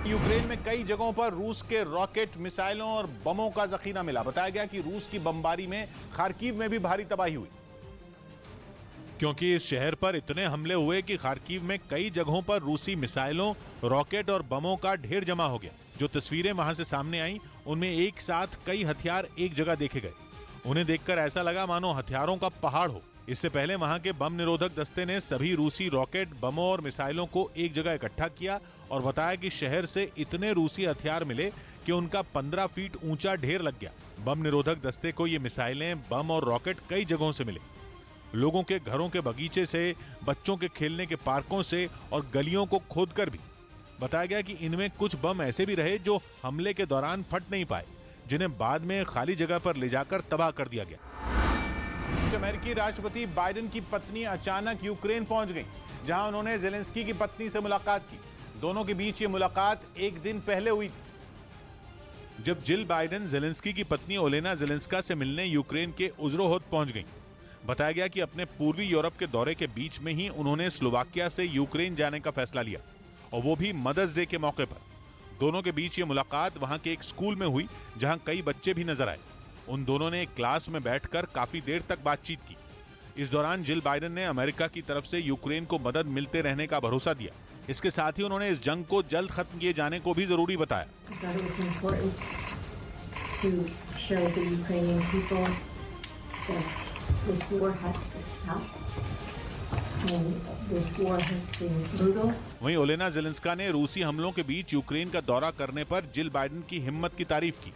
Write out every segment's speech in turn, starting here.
Ukraine में कई जगहों पर रूस के रॉकेट, मिसाइलों और बमों का जखीरा मिला। बताया गया कि रूस की बमबारी में खार्किव में भी भारी तबाही हुई, क्योंकि इस शहर पर इतने हमले हुए कि खार्किव में कई जगहों पर रूसी मिसाइलों, रॉकेट और बमों का ढेर जमा हो गया। जो तस्वीरें वहां से सामने आई, उनमें एक साथ कई हथियार एक जगह देखे गए। उन्हें देखकर ऐसा लगा मानो हथियारों का पहाड़ हो। इससे पहले वहां के बम निरोधक दस्ते ने सभी रूसी रॉकेट, बमों और मिसाइलों को एक जगह इकट्ठा किया और बताया कि शहर से इतने रूसी हथियार मिले कि उनका 15 फीट ऊंचा ढेर लग गया। बम निरोधक दस्ते को ये मिसाइलें, बम और रॉकेट कई जगहों से मिले। लोगों के घरों के बगीचे से, बच्चों के खेलने के पार्कों से और गलियों को खोदकर भी। बताया गया कि इनमें कुछ बम ऐसे भी रहे जो हमले के दौरान फट नहीं पाए, जिन्हें बाद में खाली जगह पर ले जाकर तबाह कर दिया गया। अमेरिकी राष्ट्रपति बाइडेन की पत्नी अचानक यूक्रेन पहुंच गई, जहां उन्होंने जेलेंस्की की पत्नी से मुलाकात की। दोनों के बीच ये मुलाकात एक दिन पहले हुई थी, जब जिल बाइडेन जेलेंस्की की पत्नी ओलेना जेलेंस्का से मिलने यूक्रेन के उज़्रोहोद पहुंच गईं। बताया गया कि अपने पूर्वी यूरोप के दौरे के बीच में ही उन्होंने स्लोवाकिया से यूक्रेन जाने का फैसला लिया, और वो भी मदर्स डे के मौके पर। दोनों के बीच ये मुलाकात वहां के एक स्कूल में हुई, जहां कई बच्चे भी नजर आए। उन दोनों ने एक क्लास में बैठकर काफी देर तक बातचीत की। इस दौरान जिल बाइडेन ने अमेरिका की तरफ से यूक्रेन को मदद मिलते रहने का भरोसा दिया। इसके साथ ही उन्होंने इस जंग को जल्द खत्म किए जाने को भी जरूरी बताया। वहीं ओलेना जेलेंस्का ने रूसी हमलों के बीच यूक्रेन का दौरा करने पर जिल बाइडेन की हिम्मत की तारीफ की।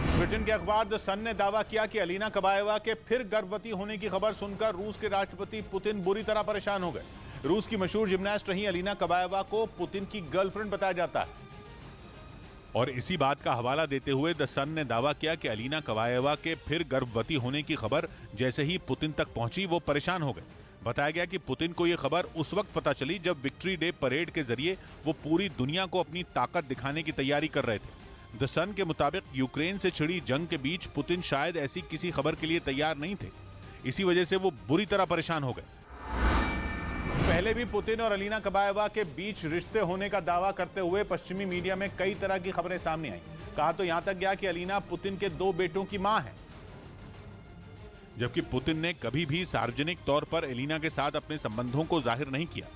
ब्रिटेन के अखबार द सन ने दावा किया कि अलीना कबाएवा के फिर गर्भवती होने की खबर सुनकर रूस के राष्ट्रपति पुतिन बुरी तरह परेशान हो गए। रूस की मशहूर जिम्नास्ट रही अलीना कबाएवा को पुतिन की गर्लफ्रेंड बताया जाता है। और इसी बात का हवाला देते हुए द सन ने दावा किया कि अलीना कबाएवा के फिर गर्भवती होने की खबर जैसे ही पुतिन तक पहुंची, वो परेशान हो गए। बताया गया कि पुतिन को यह खबर उस वक्त पता चली जब विक्ट्री डे परेड के जरिए वो पूरी दुनिया को अपनी ताकत दिखाने की तैयारी कर रहे थे। द सन के मुताबिक यूक्रेन से छिड़ी जंग के बीच पुतिन शायद ऐसी किसी खबर के लिए तैयार नहीं थे। इसी वजह से वो बुरी तरह परेशान हो गए। पहले भी पुतिन और अलीना कबाएवा के बीच रिश्ते होने का दावा करते हुए पश्चिमी मीडिया में कई तरह की खबरें सामने आई। कहा तो यहां तक गया कि अलीना पुतिन के 2 बेटों की मां है, जबकि पुतिन ने कभी भी सार्वजनिक तौर पर एलिना के साथ अपने संबंधों को जाहिर नहीं किया।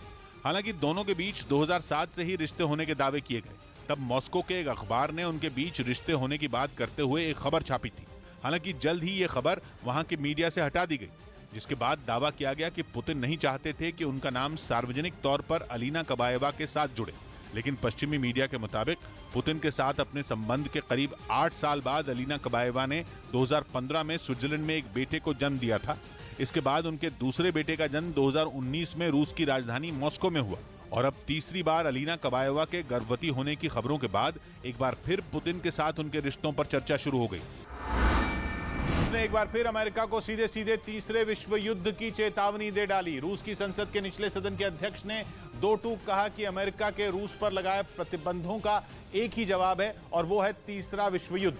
हालांकि दोनों के बीच 2007 से ही रिश्ते होने के दावे किए गए। तब मॉस्को के एक अखबार ने उनके बीच रिश्ते होने की बात करते हुए एक खबर छापी थी। हालांकि जल्द ही ये खबर वहां के मीडिया से हटा दी गई, जिसके बाद दावा किया गया कि पुतिन नहीं चाहते थे कि उनका नाम सार्वजनिक तौर पर अलीना कबाएवा के साथ जुड़े। लेकिन पश्चिमी मीडिया के मुताबिक पुतिन के साथ अपने संबंध के करीब 8 साल बाद अलीना कबाएवा ने 2015 में स्विट्जरलैंड में एक बेटे को जन्म दिया था। इसके बाद उनके दूसरे बेटे का जन्म 2019 में रूस की राजधानी मॉस्को में हुआ। और अब तीसरी बार अलीना कबाएवा के गर्भवती होने की खबरों के बाद एक बार फिर पुतिन के साथ उनके रिश्तों पर चर्चा शुरू हो गई। उसने एक बार फिर अमेरिका को सीधे सीधे तीसरे विश्व युद्ध की चेतावनी दे डाली। रूस की संसद के निचले सदन के अध्यक्ष ने 2 टूक कहा कि अमेरिका के रूस पर लगाए प्रतिबंधों का एक ही जवाब है, और वो है तीसरा विश्व युद्ध।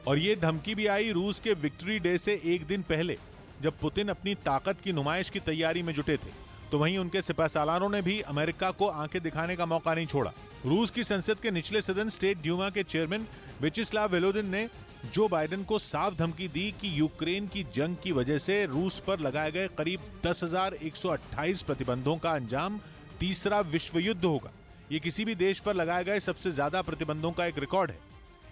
और ये धमकी भी आई रूस के विक्ट्री डे से एक दिन पहले, जब पुतिन अपनी ताकत की नुमाइश की तैयारी में जुटे थे। तो वहीं उनके सिपहसालारों ने भी अमेरिका को आंखें दिखाने का मौका नहीं छोड़ा। रूस की संसद के निचले सदन स्टेट ड्यूमा के चेयरमैन विचिस्लाव वोलोदिन ने जो बाइडेन को साफ धमकी दी कि यूक्रेन की जंग की वजह से रूस पर लगाए गए करीब 10,128 प्रतिबंधों का अंजाम तीसरा विश्व युद्ध होगा। ये किसी भी देश पर लगाए गए सबसे ज्यादा प्रतिबंधों का एक रिकॉर्ड है।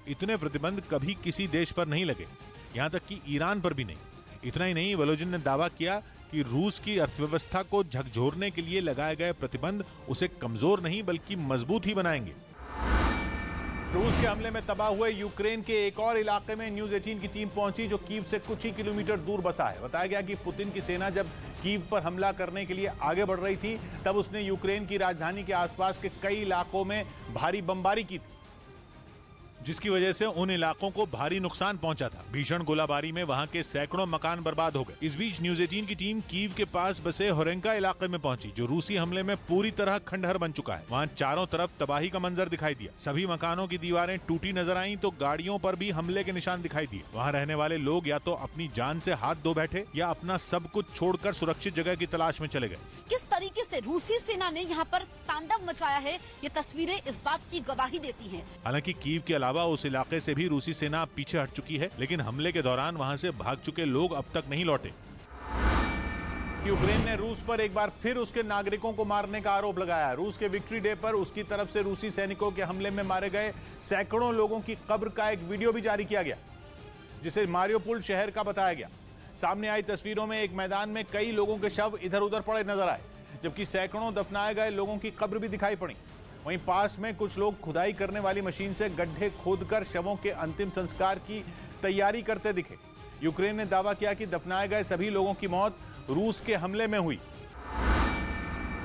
इतने प्रतिबंध कभी किसी देश पर नहीं लगे, यहां तक कि ईरान पर भी नहीं। इतना ही नहीं, वोलोदिन ने दावा किया कि रूस की अर्थव्यवस्था को झकझोरने के लिए लगाए गए प्रतिबंध उसे कमजोर नहीं बल्कि मजबूत ही बनाएंगे। रूस के हमले में तबाह हुए यूक्रेन के एक और इलाके में न्यूज 18 की टीम पहुंची, जो कीव से कुछ ही किलोमीटर दूर बसा है। बताया गया कि पुतिन की सेना जब कीव पर हमला करने के लिए आगे बढ़ रही थी, तब उसने यूक्रेन की राजधानी के आसपास के कई इलाकों में भारी बमबारी की थी। जिसकी वजह से उन इलाकों को भारी नुकसान पहुंचा था। भीषण गोलाबारी में वहां के सैकड़ों मकान बर्बाद हो गए। इस बीच न्यूज़ 18 की टीम कीव के पास बसे होरेंका इलाके में पहुंची, जो रूसी हमले में पूरी तरह खंडहर बन चुका है। वहां चारों तरफ तबाही का मंजर दिखाई दिया। सभी मकानों की दीवारें टूटी नजर आईं तो गाड़ियों पर भी हमले के निशान दिखाई दिए। वहां रहने वाले लोग या तो अपनी जान से हाथ धो बैठे या अपना सब कुछ छोड़कर सुरक्षित जगह की तलाश में चले गए। किस तरीके से रूसी सेना ने यहाँ पर तांडव मचाया है, ये तस्वीरें इस बात की गवाही देती हैं। हालांकि कीव के अलावा उस इलाके से भी रूसी सेना अब पीछे हट चुकी है, लेकिन हमले के दौरान वहां से भाग चुके लोग अब तक नहीं लौटे। यूक्रेन ने रूस पर एक बार फिर उसके नागरिकों को मारने का आरोप लगाया। रूस के विक्ट्री डे पर उसकी तरफ से रूसी सैनिकों के हमले में मारे गए सैकड़ों लोगों की कब्र का एक वीडियो भी जारी किया गया, जिसे मारियोपोल शहर का बताया गया। सामने आई तस्वीरों में एक मैदान में कई लोगों के शव इधर उधर पड़े नजर आए, जबकि सैकड़ों दफनाए गए लोगों की कब्र भी दिखाई पड़ी। वहीं पास में कुछ लोग खुदाई करने वाली मशीन से गड्ढे खोदकर शवों के अंतिम संस्कार की तैयारी करते दिखे। यूक्रेन ने दावा किया कि दफनाए गए सभी लोगों की मौत रूस के हमले में हुई।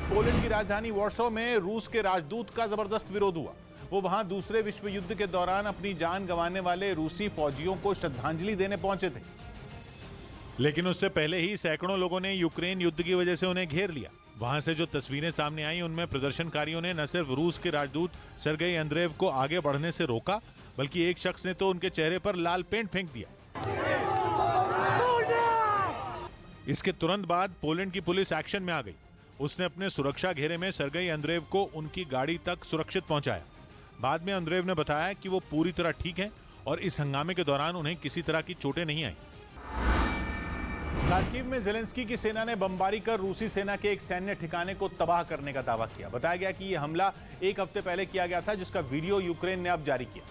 पोलैंड की राजधानी वॉर्सो में रूस के राजदूत का जबरदस्त विरोध हुआ। वो वहां दूसरे विश्व युद्ध के दौरान अपनी जान गंवाने वाले रूसी फौजियों को श्रद्धांजलि देने पहुंचे थे, लेकिन उससे पहले ही सैकड़ों लोगों ने यूक्रेन युद्ध की वजह से उन्हें घेर लिया। वहां से जो तस्वीरें सामने आई उनमें प्रदर्शनकारियों ने न सिर्फ रूस के राजदूत सर्गेई अंद्रेव को आगे बढ़ने से रोका, बल्कि एक शख्स ने तो उनके चेहरे पर लाल पेंट फेंक दिया। इसके तुरंत बाद पोलैंड की पुलिस एक्शन में आ गई। उसने अपने सुरक्षा घेरे में सर्गेई अंद्रेव को उनकी गाड़ी तक सुरक्षित पहुंचाया। बाद में अंद्रेव ने बताया कि वो पूरी तरह ठीक हैं और इस हंगामे के दौरान उन्हें किसी तरह की चोटें नहीं आई। खार्किव में ज़ेलेंस्की की सेना ने बमबारी कर रूसी सेना के एक सैन्य ठिकाने को तबाह करने का दावा किया। बताया गया कि यह हमला एक हफ्ते पहले किया गया था, जिसका वीडियो यूक्रेन ने अब जारी किया,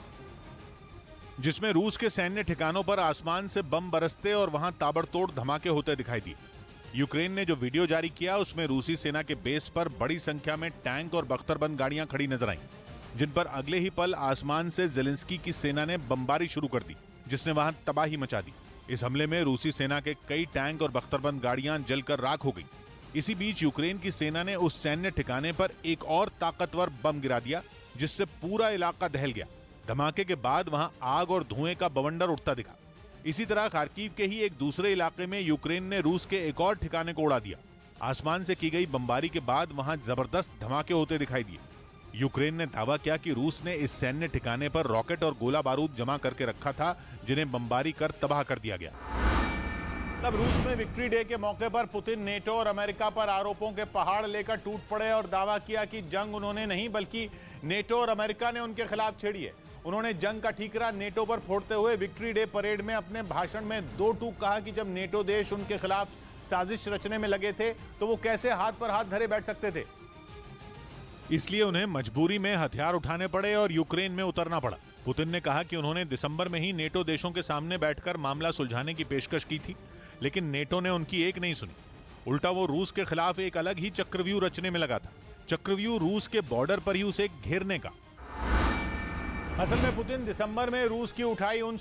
जिसमें रूस के सैन्य ठिकानों पर आसमान से बम बरसते और वहां ताबड़तोड़ धमाके होते दिखाई दिए। यूक्रेन ने जो वीडियो जारी किया उसमें रूसी सेना के बेस पर बड़ी संख्या में टैंक और बख्तरबंद गाड़ियां खड़ी नजर आईं, जिन पर अगले ही पल आसमान से ज़ेलेंस्की की सेना ने बमबारी शुरू कर दी, जिसने वहां तबाही मचा दी। इस हमले में रूसी सेना के कई टैंक और बख्तरबंद गाड़ियां जलकर राख हो गई। इसी बीच यूक्रेन की सेना ने उस सैन्य ठिकाने पर एक और ताकतवर बम गिरा दिया, जिससे पूरा इलाका दहल गया। धमाके के बाद वहां आग और धुएं का बवंडर उठता दिखा। इसी तरह खार्किव के ही एक दूसरे इलाके में यूक्रेन ने रूस के एक और ठिकाने को उड़ा दिया। आसमान से की गई बमबारी के बाद वहां जबरदस्त धमाके होते दिखाई दिए। यूक्रेन ने दावा किया कि रूस ने इस सैन्य ठिकाने पर रॉकेट और गोला बारूद जमा करके रखा था, जिन्हें बमबारी कर तबाह कर दिया गया। तब रूस में विक्ट्री डे के मौके पर पुतिन नेटो और अमेरिका पर आरोपों के पहाड़ लेकर टूट पड़े और दावा किया कि जंग उन्होंने नहीं बल्कि नेटो और अमेरिका ने उनके खिलाफ छेड़ी है। उन्होंने जंग का ठीकरा नेटो पर फोड़ते हुए विक्ट्री डे परेड में अपने भाषण में दो टूक कहा कि जब नेटो देश उनके खिलाफ साजिश रचने में लगे थे तो वो कैसे हाथ पर हाथ धरे बैठ सकते थे। इसलिए उन्हें मजबूरी में हथियार उठाने पड़े और यूक्रेन में उतरना पड़ा। पुतिन ने कहा कि उन्होंने दिसंबर में ही नेटो देशों के सामने बैठकर मामला सुलझाने की पेशकश की थी, लेकिन नेटो ने उनकी एक नहीं सुनी। उल्टा वो रूस के खिलाफ एक अलग ही चक्रव्यूह रचने में लगा था, चक्रव्यूह रूस के बॉर्डर पर ही उसे घेरने का। असल में पुतिन दिसंबर में रूस की उठाई उन